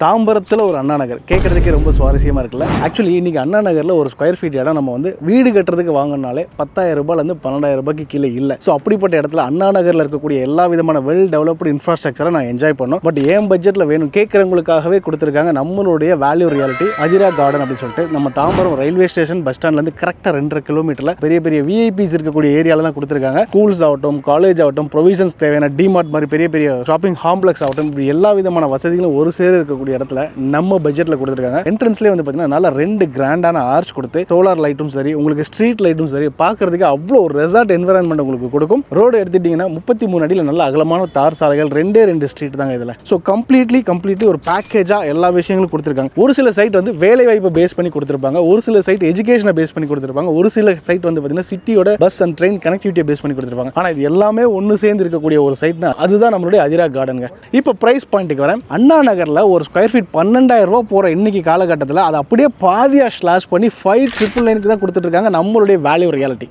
தாம்பரத்தில் ஒரு அண்ணா நகர் கேட்குறதுக்கே ரொம்ப சுவாரஸ்யமாக இருக்குல்ல. ஆக்சுவலி இன்றைக்கி அண்ணா நகரில் ஒரு ஸ்கொயர் ஃபீட் இடம் நம்ம வந்து வீடு கட்டுறதுக்கு வாங்கினாலே 10,000 ரூபாயிலேருந்து 12,000 ரூபாய்க்கு கீழே இல்லை. ஸோ அப்படிப்பட்ட இடத்துல அண்ணா நகரில் இருக்கக்கூடிய எல்லா விதமான வெல் டெவலப்டு இன்ஃப்ராஸ்ட்ரக்சரை நான் என்ஜாய் பண்ணோம். பட் ஏன் பட்ஜெட்டில் வேணும் கேட்குறவங்களுக்காகவே கொடுத்துருக்காங்க நம்மளுடைய வேல்யூ ரியாலிட்டி அதிரா கார்டன் அப்படின்னு சொல்லிட்டு நம்ம தாம்பரம் ரயில்வே ஸ்டேஷன் பஸ் ஸ்டாண்ட்லேருந்து கரெக்டாக 2.5 கிலோமீட்டரில் பெரிய பெரிய விஐபிஸ் இருக்கக்கூடிய ஏரியாவில் தான் கொடுத்துருக்காங்க. ஸ்கூல்ஸ் ஆகட்டும், காலேஜ் ஆகட்டும், ப்ரொவிஷன்ஸ் தேவையான டிமார்ட் மாதிரி பெரிய பெரிய ஷாப்பிங் காம்ப்ளெக்ஸ் ஆகட்டும், இப்படி எல்லா விதமான வசதிகளும் ஒரு சேர இருக்கக்கூடிய இடத்துல நம்ம பட்ஜெட்ல கொடுத்துருக்காங்க. என்ட்ரன்ஸ்லேயே வந்து பார்த்தீங்கன்னா நல்லா 2 கிராண்டான ஆர்ச் கொடுத்து சோலார் லைட்டும் சரி, உங்களுக்கு ஸ்ட்ரீட் லைட்டும் சரி, பார்க்கறதுக்கு அவ்வளோ ஒரு ரெசார்ட் என்வரான்மெண்ட் உங்களுக்கு கொடுக்கும். ரோடு எடுத்துட்டீங்கன்னா 33 அடியில் நல்ல அகலமான தார் சாலைகள், 2 ஸ்ட்ரீட் தாங்க இதில். ஸோ கம்ப்ளீட்லி ஒரு பேக்கேஜாக எல்லா விஷயங்களும் கொடுத்துருக்காங்க. ஒரு சில சைட் வந்து வேலை வாய்ப்பை பேஸ் பண்ணி கொடுத்துருப்பாங்க, ஒரு சில சைட் எஜுகேஷனை பேஸ் பண்ணி கொடுத்துருப்பாங்க, ஒரு சில சைட் வந்து பார்த்தீங்கன்னா சிட்டியோட பஸ் அண்ட் ட்ரெயின் கனெக்டிவிட்டியை பேஸ் பண்ணி கொடுத்துருப்பாங்க. ஆனால் இது எல்லாமே ஒன்று சேர்ந்து இருக்கக்கூடிய ஒரு சைட்னா அதுதான் நம்மளுடைய அதிரா கார்டனுங்க. இப்போ பிரைஸ் பாயிண்ட்டுக்கு வரேன். அண்ணா நகரில் ஒரு ஸ்கொயர் ஃபீட் 12,000 ரூபா போகிற இன்னைக்கு காலகட்டத்தில் அதை அப்படியே பாதியாக ஸ்லாஷ் பண்ணி 5,999 தான் கொடுத்துட்டு இருக்காங்க நம்மளுடைய வேல்யூ ரியாலிட்டி.